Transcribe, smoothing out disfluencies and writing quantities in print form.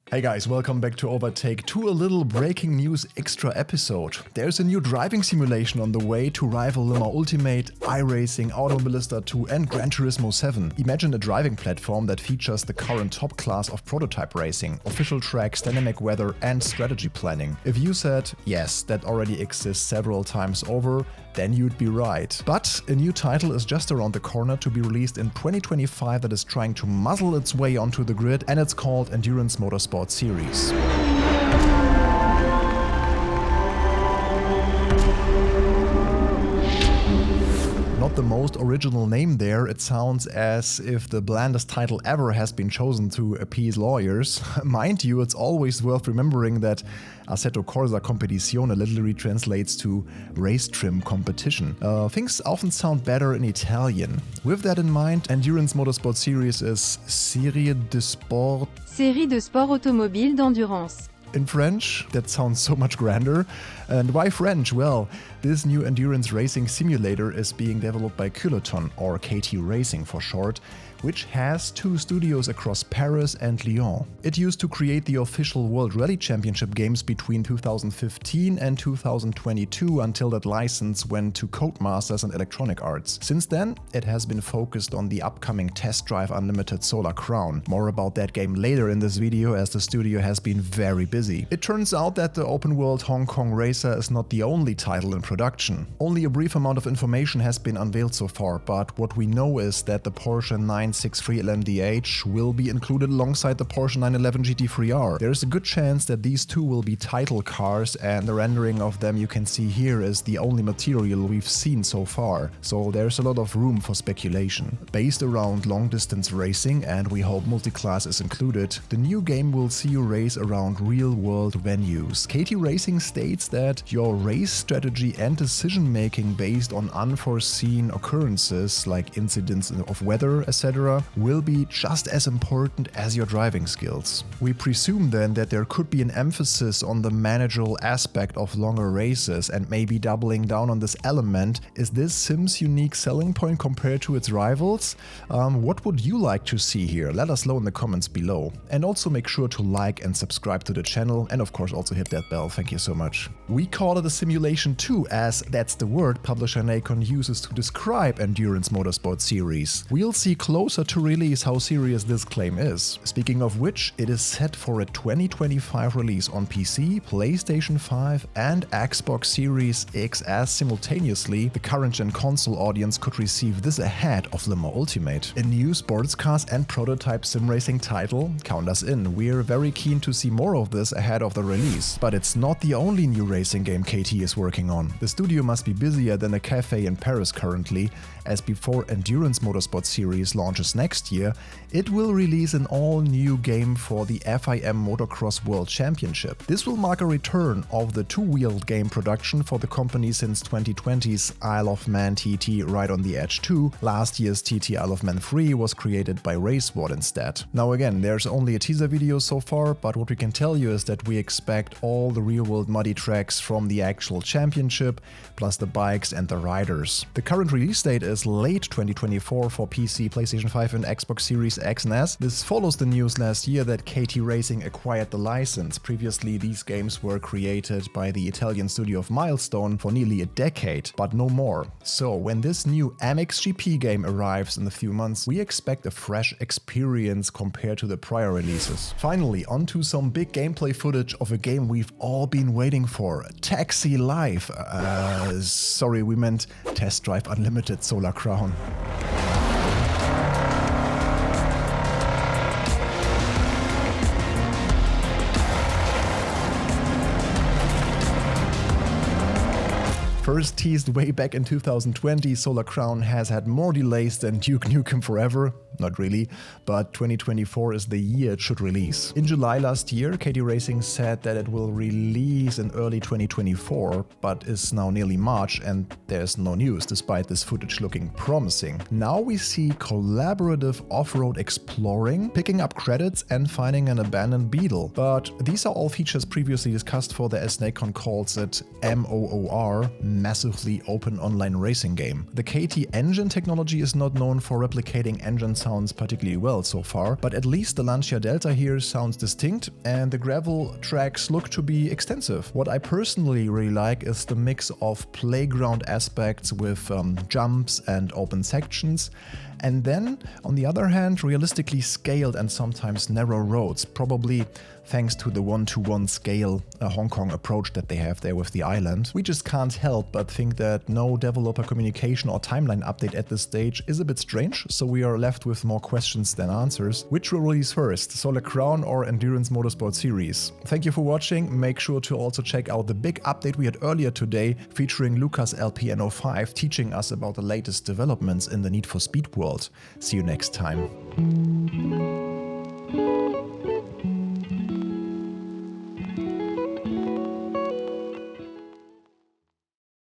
Hey guys, welcome back to Overtake, to a little breaking news extra episode. There's a new driving simulation on the way to rival Le Mans Ultimate, iRacing, Automobilista 2 and Gran Turismo 7. Imagine a driving platform that features the current top class of prototype racing, official tracks, dynamic weather and strategy planning. If you said, yes, that already exists several times over, then you'd be right. But a new title is just around the corner to be released in 2025 that is trying to muzzle its way onto the grid, and it's called Endurance Motorsport Series. Not the most original name there, it sounds as if the blandest title ever has been chosen to appease lawyers. Mind you, it's always worth remembering that Assetto Corsa Competizione literally translates to race trim competition. Things often sound better in Italian. With that in mind, Endurance Motorsport Series is Série de Sport automobile d'endurance. in French. That sounds so much grander. And why French? Well, this new endurance racing simulator is being developed by Kiloton, or KT Racing for short, which has two studios across Paris and Lyon. It used to create the official World Rally Championship games between 2015 and 2022 until that license went to Codemasters and Electronic Arts. Since then, it has been focused on the upcoming test drive Unlimited Solar Crown. More about that game later in this video, as the studio has been very busy. It turns out that the open world Hong Kong racer is not the only title in production. Only a brief amount of information has been unveiled so far, but what we know is that the Porsche 963 LMDH will be included alongside the Porsche 911 GT3R. There's a good chance that these two will be title cars, and the rendering of them you can see here is the only material we've seen so far, so there's a lot of room for speculation. Based around long distance racing, and we hope multi-class is included, the new game will see you race around real world venues. KT Racing states that your race strategy and decision making based on unforeseen occurrences like incidents of weather, etc., will be just as important as your driving skills. We presume then that there could be an emphasis on the managerial aspect of longer races and maybe doubling down on this element. Is this Sim's unique selling point compared to its rivals? What would you like to see here? Let us know in the comments below. And also make sure to like and subscribe to the channel, and of course also hit that bell. Thank you so much. We call it a simulation too, as that's the word publisher Nacon uses to describe Endurance Motorsport Series. We'll see closer to release how serious this claim is. Speaking of which, it is set for a 2025 release on PC, PlayStation 5 and Xbox Series X, as simultaneously the current gen console audience could receive this ahead of Le Mans Ultimate. A new sports cars and prototype sim racing title? Count us in, we're very keen to see more of this ahead of the release. But it's not the only new racing game KT is working on. The studio must be busier than a cafe in Paris currently, as before Endurance Motorsport Series launches next year, it will release an all-new game for the FIM Motocross World Championship. This will mark a return of the two-wheeled game production for the company since 2020's Isle of Man TT Ride on the Edge 2. Last year's TT Isle of Man 3 was created by RaceWard instead. Now again, there's only a teaser video so far, but what we can tell you is that we expect all the real-world muddy tracks from the actual championship, plus the bikes and the riders. The current release date is late 2024 for PC, PlayStation 5 and Xbox Series X and S. This follows the news last year that KT Racing acquired the license. Previously, these games were created by the Italian studio of Milestone for nearly a decade, but no more. So when this new MXGP game arrives in a few months, we expect a fresh experience compared to the prior releases. Finally, onto some big gameplay footage of a game we've all been waiting for, Taxi Live. Sorry, we meant Test Drive Unlimited Solar Crown. First teased way back in 2020, Solar Crown has had more delays than Duke Nukem Forever. Not really, but 2024 is the year it should release. In July last year, KT Racing said that it will release in early 2024, but is now nearly March and there's no news despite this footage looking promising. Now we see collaborative off-road exploring, picking up credits and finding an abandoned Beetle. But these are all features previously discussed for the, as Nacon calls it, MOOR, massively open online racing game. The KT engine technology is not known for replicating engine sounds particularly well so far, but at least the Lancia Delta here sounds distinct and the gravel tracks look to be extensive. What I personally really like is the mix of playground aspects with jumps and open sections, and then, on the other hand, realistically scaled and sometimes narrow roads, probably thanks to the one-to-one scale Hong Kong approach that they have there with the island. We just can't help but think that no developer communication or timeline update at this stage is a bit strange, so we are left with more questions than answers. Which will release first, Solar Crown or Endurance Motorsport Series? Thank you for watching. Make sure to also check out the big update we had earlier today featuring Lucas LPN05 teaching us about the latest developments in the Need for Speed world. See you next time.